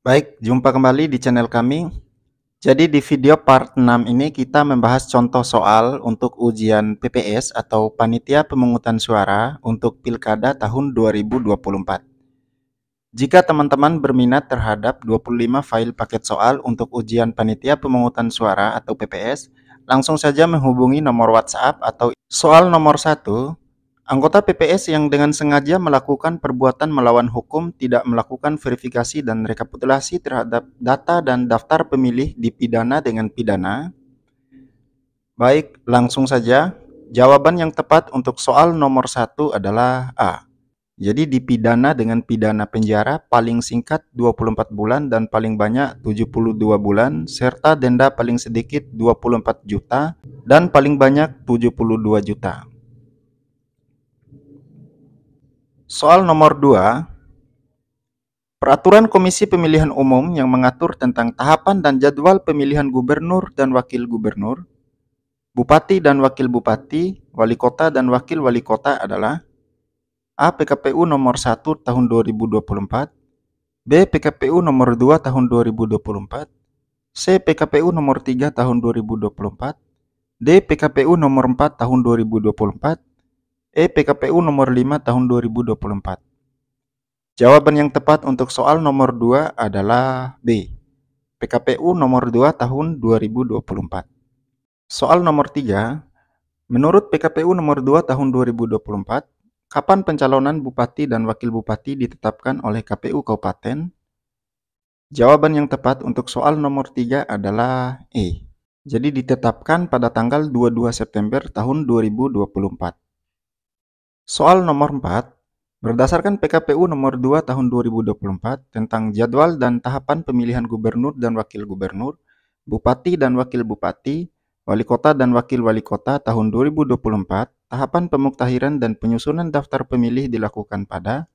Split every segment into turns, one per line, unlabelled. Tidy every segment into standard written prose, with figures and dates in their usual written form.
Baik, jumpa kembali di channel kami. Jadi di video part 6 ini kita membahas contoh soal untuk ujian PPS atau Panitia Pemungutan Suara untuk Pilkada tahun 2024. Jika teman-teman berminat terhadap 25 file paket soal untuk ujian Panitia Pemungutan Suara atau PPS, langsung saja menghubungi nomor WhatsApp atau soal nomor 1. Anggota PPS yang dengan sengaja melakukan perbuatan melawan hukum tidak melakukan verifikasi dan rekapitulasi terhadap data dan daftar pemilih dipidana dengan pidana. Baik, langsung saja. Jawaban yang tepat untuk soal nomor 1 adalah A. Jadi dipidana dengan pidana penjara paling singkat 24 bulan dan paling banyak 72 bulan, serta denda paling sedikit 24 juta dan paling banyak 72 juta. Soal nomor 2, Peraturan Komisi Pemilihan Umum yang mengatur tentang tahapan dan jadwal pemilihan gubernur dan wakil gubernur, bupati dan wakil bupati, wali kota dan wakil wali kota adalah A. PKPU nomor 1 tahun 2024, B. PKPU nomor 2 tahun 2024, C. PKPU nomor 3 tahun 2024, D. PKPU nomor 4 tahun 2024, E. PKPU nomor 5 tahun 2024. Jawaban yang tepat untuk soal nomor 2 adalah B. PKPU nomor 2 tahun 2024. Soal nomor 3, menurut PKPU nomor 2 tahun 2024, kapan pencalonan bupati dan wakil bupati ditetapkan oleh KPU Kabupaten? Jawaban yang tepat untuk soal nomor 3 adalah E. Jadi ditetapkan pada tanggal 22 September tahun 2024. Soal nomor 4, berdasarkan PKPU nomor 2 tahun 2024 tentang jadwal dan tahapan pemilihan gubernur dan wakil gubernur, bupati dan wakil bupati, wali kota dan wakil wali kota tahun 2024, tahapan pemuktahiran dan penyusunan daftar pemilih dilakukan pada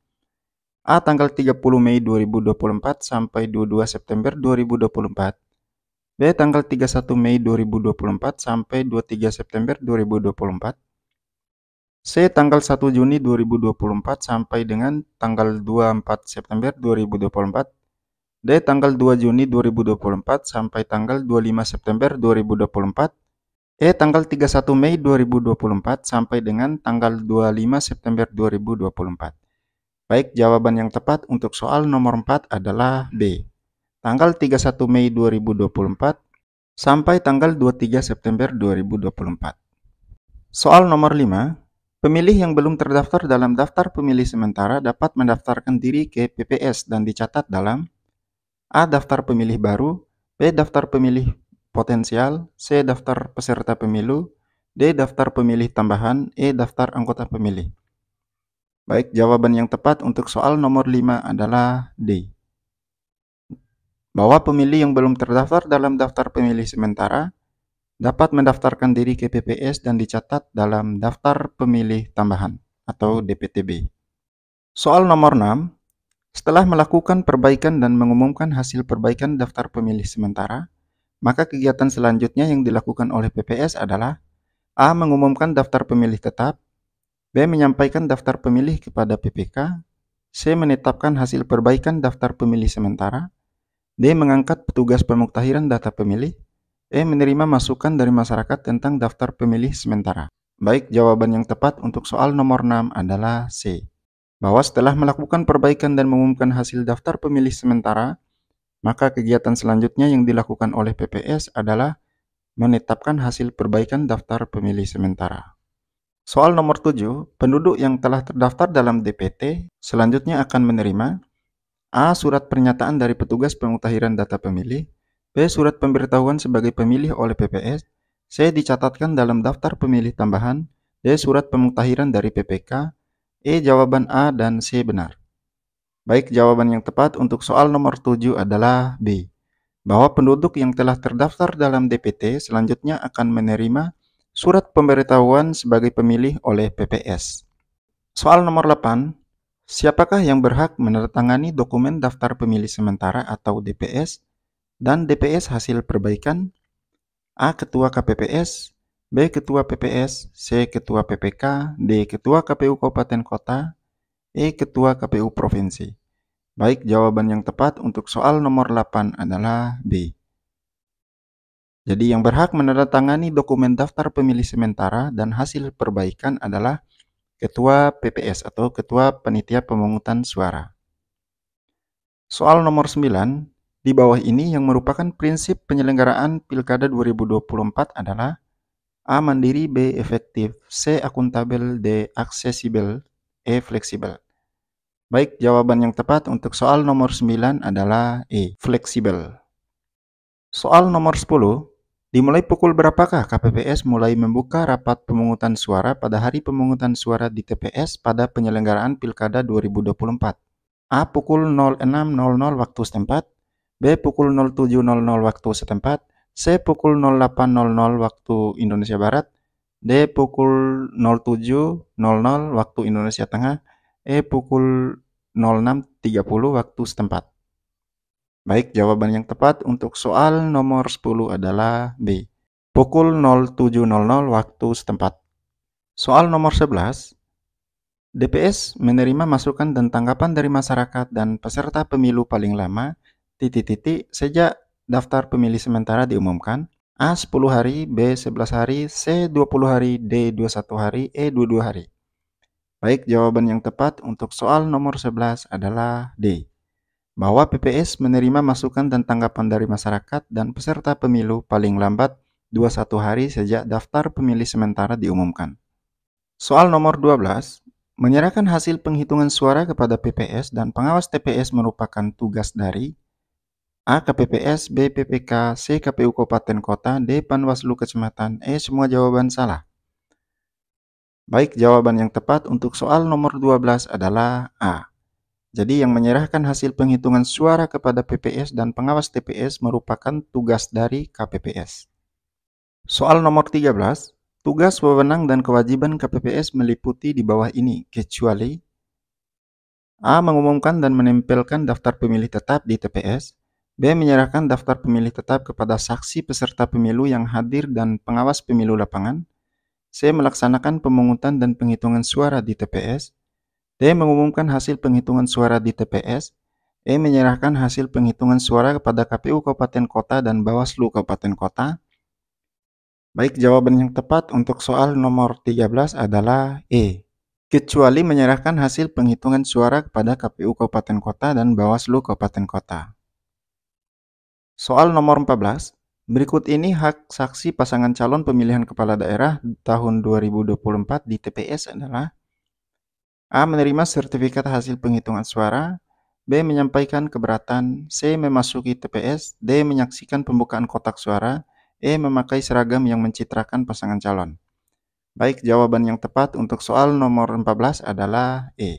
A. Tanggal 30 Mei 2024 sampai 22 September 2024, B. Tanggal 31 Mei 2024 sampai 23 September 2024, C. Tanggal 1 Juni 2024 sampai dengan tanggal 24 September 2024. D. Tanggal 2 Juni 2024 sampai tanggal 25 September 2024. E. Tanggal 31 Mei 2024 sampai dengan tanggal 25 September 2024. Baik, jawaban yang tepat untuk soal nomor 4 adalah B. Tanggal 31 Mei 2024 sampai tanggal 23 September 2024. Soal nomor 5. Pemilih yang belum terdaftar dalam daftar pemilih sementara dapat mendaftarkan diri ke PPS dan dicatat dalam A. Daftar pemilih baru, B. Daftar pemilih potensial, C. Daftar peserta pemilu, D. Daftar pemilih tambahan, E. Daftar anggota pemilih. Baik, jawaban yang tepat untuk soal nomor 5 adalah D. Bahwa pemilih yang belum terdaftar dalam daftar pemilih sementara dapat mendaftarkan diri ke PPS dan dicatat dalam daftar pemilih tambahan atau DPTB. Soal nomor 6, setelah melakukan perbaikan dan mengumumkan hasil perbaikan daftar pemilih sementara, maka kegiatan selanjutnya yang dilakukan oleh PPS adalah A. Mengumumkan daftar pemilih tetap, B. Menyampaikan daftar pemilih kepada PPK, C. Menetapkan hasil perbaikan daftar pemilih sementara, D. Mengangkat petugas pemuktahiran data pemilih, E. Menerima masukan dari masyarakat tentang daftar pemilih sementara. Baik, jawaban yang tepat untuk soal nomor 6 adalah C. Bahwa setelah melakukan perbaikan dan mengumumkan hasil daftar pemilih sementara, maka kegiatan selanjutnya yang dilakukan oleh PPS adalah menetapkan hasil perbaikan daftar pemilih sementara. Soal nomor 7, penduduk yang telah terdaftar dalam DPT selanjutnya akan menerima A. Surat pernyataan dari petugas pemuktahiran data pemilih, B. Surat pemberitahuan sebagai pemilih oleh PPS, C. Dicatatkan dalam daftar pemilih tambahan, D. Surat pemuktahiran dari PPK, E. Jawaban A dan C benar. Baik, jawaban yang tepat untuk soal nomor 7 adalah B. Bahwa penduduk yang telah terdaftar dalam DPT selanjutnya akan menerima surat pemberitahuan sebagai pemilih oleh PPS. Soal nomor 8. Siapakah yang berhak menandatangani dokumen daftar pemilih sementara atau DPS dan DPS hasil perbaikan? A. Ketua KPPS, B. Ketua PPS, C. Ketua PPK, D. Ketua KPU Kabupaten Kota, E. Ketua KPU Provinsi. Baik, jawaban yang tepat untuk soal nomor 8 adalah B. Jadi yang berhak menandatangani dokumen daftar pemilih sementara dan hasil perbaikan adalah Ketua PPS atau Ketua Panitia Pemungutan Suara. Soal nomor 9, di bawah ini yang merupakan prinsip penyelenggaraan Pilkada 2024 adalah A. Mandiri, B. Efektif, C. Akuntabel, D. Aksesibel, E. Fleksibel. Baik, jawaban yang tepat untuk soal nomor 9 adalah E. Fleksibel. Soal nomor 10, dimulai pukul berapakah KPPS mulai membuka rapat pemungutan suara pada hari pemungutan suara di TPS pada penyelenggaraan Pilkada 2024? A. Pukul 06.00 waktu setempat, B. Pukul 07.00 waktu setempat, C. Pukul 08.00 waktu Indonesia Barat, D. Pukul 07.00 waktu Indonesia Tengah, E. Pukul 06.30 waktu setempat. Baik, jawaban yang tepat untuk soal nomor 10 adalah B. Pukul 07.00 waktu setempat. Soal nomor 11. DPS menerima masukan dan tanggapan dari masyarakat dan peserta pemilu paling lama sejak daftar pemilih sementara diumumkan. A. 10 hari, B. 11 hari, C. 20 hari, D. 21 hari, E. 22 hari. Baik, jawaban yang tepat untuk soal nomor 11 adalah D. Bahwa PPS menerima masukan dan tanggapan dari masyarakat dan peserta pemilu paling lambat 21 hari sejak daftar pemilih sementara diumumkan. Soal nomor 12, menyerahkan hasil penghitungan suara kepada PPS dan pengawas TPS merupakan tugas dari A. KPPS, B. PPK, C. KPU Kabupaten Kota, D. Panwaslu Kecamatan, E. Semua jawaban salah. Baik, jawaban yang tepat untuk soal nomor 12 adalah A. Jadi yang menyerahkan hasil penghitungan suara kepada PPS dan pengawas TPS merupakan tugas dari KPPS. Soal nomor 13, tugas, wewenang, dan kewajiban KPPS meliputi di bawah ini, kecuali A. Mengumumkan dan menempelkan daftar pemilih tetap di TPS, B. Menyerahkan daftar pemilih tetap kepada saksi peserta pemilu yang hadir dan pengawas pemilu lapangan, C. Melaksanakan pemungutan dan penghitungan suara di TPS, D. Mengumumkan hasil penghitungan suara di TPS, E. Menyerahkan hasil penghitungan suara kepada KPU Kabupaten Kota dan Bawaslu Kabupaten Kota. Baik, jawaban yang tepat untuk soal nomor 13 adalah E. Kecuali menyerahkan hasil penghitungan suara kepada KPU Kabupaten Kota dan Bawaslu Kabupaten Kota. Soal nomor 14. Berikut ini hak saksi pasangan calon pemilihan kepala daerah tahun 2024 di TPS adalah A. Menerima sertifikat hasil penghitungan suara, B. Menyampaikan keberatan, C. Memasuki TPS, D. Menyaksikan pembukaan kotak suara, E. Memakai seragam yang mencitrakan pasangan calon. Baik, jawaban yang tepat untuk soal nomor 14 adalah E.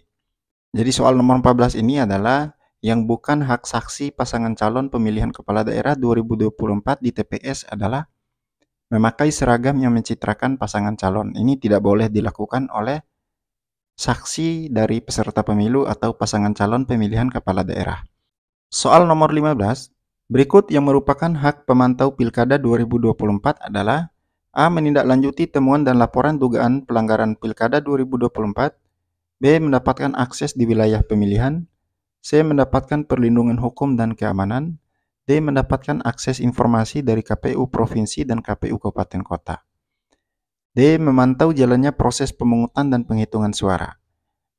Jadi soal nomor 14 ini adalah yang bukan hak saksi pasangan calon pemilihan kepala daerah 2024 di TPS adalah memakai seragam yang mencitrakan pasangan calon. Ini tidak boleh dilakukan oleh saksi dari peserta pemilu atau pasangan calon pemilihan kepala daerah. Soal nomor 15, berikut yang merupakan hak pemantau Pilkada 2024 adalah A. Menindaklanjuti temuan dan laporan dugaan pelanggaran Pilkada 2024, B. Mendapatkan akses di wilayah pemilihan, C. Mendapatkan perlindungan hukum dan keamanan, D. Mendapatkan akses informasi dari KPU Provinsi dan KPU Kabupaten Kota. D. Memantau jalannya proses pemungutan dan penghitungan suara.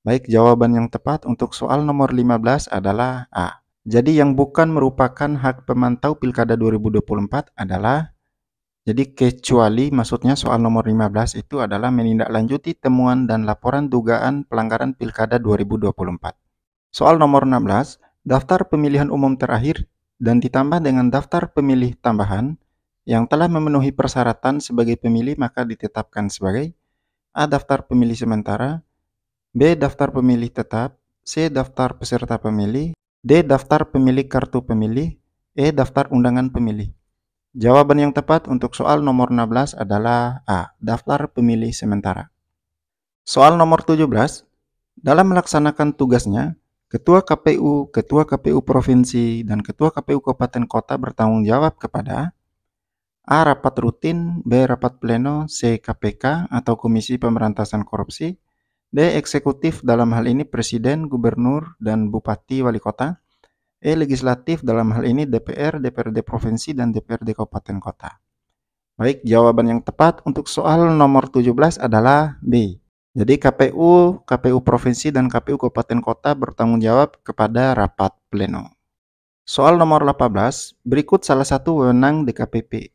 Baik, jawaban yang tepat untuk soal nomor 15 adalah A. Jadi yang bukan merupakan hak pemantau Pilkada 2024 adalah, jadi kecuali maksudnya soal nomor 15 itu adalah menindaklanjuti temuan dan laporan dugaan pelanggaran Pilkada 2024. Soal nomor 16, daftar pemilihan umum terakhir dan ditambah dengan daftar pemilih tambahan yang telah memenuhi persyaratan sebagai pemilih maka ditetapkan sebagai A. Daftar pemilih sementara, B. Daftar pemilih tetap, C. Daftar peserta pemilih, D. Daftar pemilih kartu pemilih, E. Daftar undangan pemilih. Jawaban yang tepat untuk soal nomor 16 adalah A. Daftar pemilih sementara. Soal nomor 17. Dalam melaksanakan tugasnya, Ketua KPU Provinsi, dan Ketua KPU Kabupaten Kota bertanggung jawab kepada A. Rapat rutin, B. Rapat pleno, C. KPK atau Komisi Pemberantasan Korupsi, D. Eksekutif dalam hal ini presiden, gubernur, dan bupati wali kota. E. Legislatif dalam hal ini DPR, DPRD provinsi, dan DPRD kabupaten kota. Baik, jawaban yang tepat untuk soal nomor 17 adalah B. Jadi KPU provinsi, dan KPU kabupaten kota bertanggung jawab kepada rapat pleno. Soal nomor 18, berikut salah satu wewenang DKPP.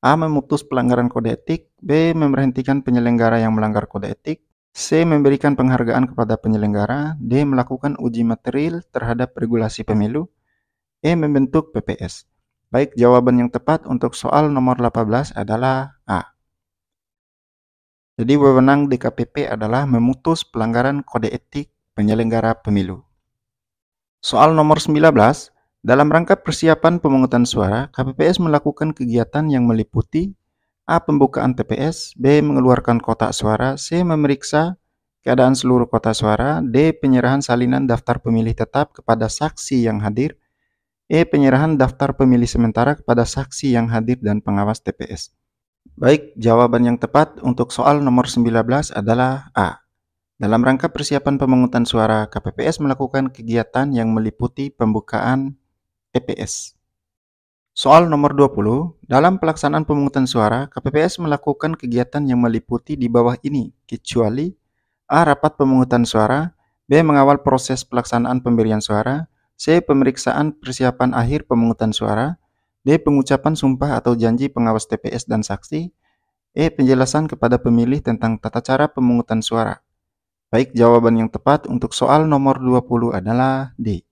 A. Memutus pelanggaran kode etik. B. Memberhentikan penyelenggara yang melanggar kode etik. C. Memberikan penghargaan kepada penyelenggara. D. Melakukan uji material terhadap regulasi pemilu. E. Membentuk PPS. Baik, jawaban yang tepat untuk soal nomor 18 adalah A. Jadi wewenang DKPP adalah memutus pelanggaran kode etik penyelenggara pemilu. Soal nomor 19, dalam rangka persiapan pemungutan suara, KPPS melakukan kegiatan yang meliputi A. Pembukaan TPS, B. Mengeluarkan kotak suara, C. Memeriksa keadaan seluruh kotak suara, D. Penyerahan salinan daftar pemilih tetap kepada saksi yang hadir, E. Penyerahan daftar pemilih sementara kepada saksi yang hadir dan pengawas TPS. Baik, jawaban yang tepat untuk soal nomor 19 adalah A. Dalam rangka persiapan pemungutan suara, KPPS melakukan kegiatan yang meliputi pembukaan TPS. Soal nomor 20, dalam pelaksanaan pemungutan suara, KPPS melakukan kegiatan yang meliputi di bawah ini, kecuali A. Rapat pemungutan suara, B. Mengawal proses pelaksanaan pemberian suara, C. Pemeriksaan persiapan akhir pemungutan suara, D. Pengucapan sumpah atau janji pengawas TPS dan saksi, E. Penjelasan kepada pemilih tentang tata cara pemungutan suara. Baik, jawaban yang tepat untuk soal nomor 20 adalah D.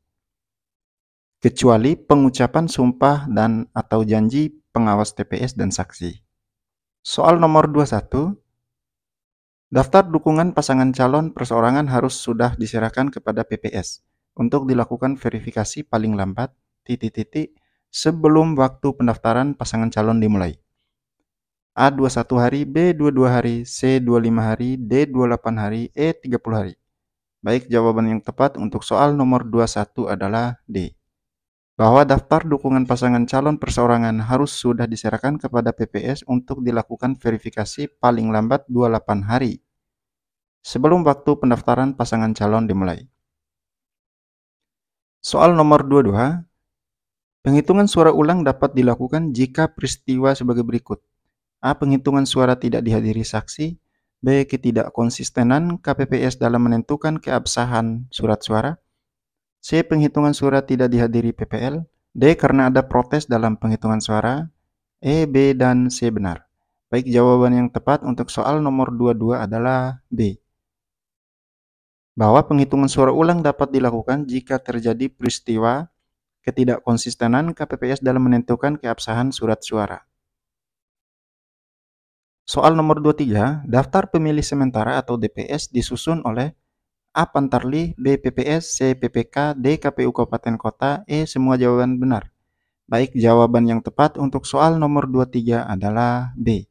Kecuali pengucapan sumpah dan atau janji pengawas TPS dan saksi. Soal nomor 21, daftar dukungan pasangan calon perseorangan harus sudah diserahkan kepada PPS untuk dilakukan verifikasi paling lambat sebelum waktu pendaftaran pasangan calon dimulai. A. 21 hari, B. 22 hari, C. 25 hari, D. 28 hari, E. 30 hari. Baik, jawaban yang tepat untuk soal nomor 21 adalah D. Bahwa daftar dukungan pasangan calon perseorangan harus sudah diserahkan kepada PPS untuk dilakukan verifikasi paling lambat 28 hari sebelum waktu pendaftaran pasangan calon dimulai. Soal nomor 22, penghitungan suara ulang dapat dilakukan jika peristiwa sebagai berikut. A. Penghitungan suara tidak dihadiri saksi. B. Ketidakkonsistenan KPPS dalam menentukan keabsahan surat suara. C. Penghitungan suara tidak dihadiri PPL. D. Karena ada protes dalam penghitungan suara. E, B, dan C benar. Baik, jawaban yang tepat untuk soal nomor 22 adalah B. Bahwa penghitungan suara ulang dapat dilakukan jika terjadi peristiwa ketidakkonsistenan KPPS dalam menentukan keabsahan surat suara. Soal nomor 23, daftar pemilih sementara atau DPS disusun oleh A. Pantarlih, B. PPS, C. PPK, D. KPU Kabupaten Kota, E. Semua jawaban benar. Baik, jawaban yang tepat untuk soal nomor 23 adalah B.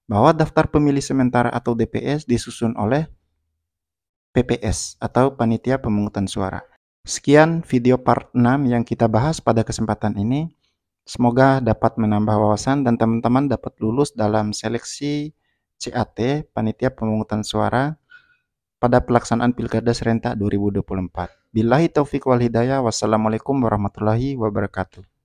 Bahwa daftar pemilih sementara atau DPS disusun oleh PPS atau Panitia Pemungutan Suara. Sekian video part 6 yang kita bahas pada kesempatan ini. Semoga dapat menambah wawasan dan teman-teman dapat lulus dalam seleksi CAT Panitia Pemungutan Suara pada pelaksanaan Pilkada Serentak 2024. Billahi taufiq wal hidayah. Wassalamualaikum warahmatullahi wabarakatuh.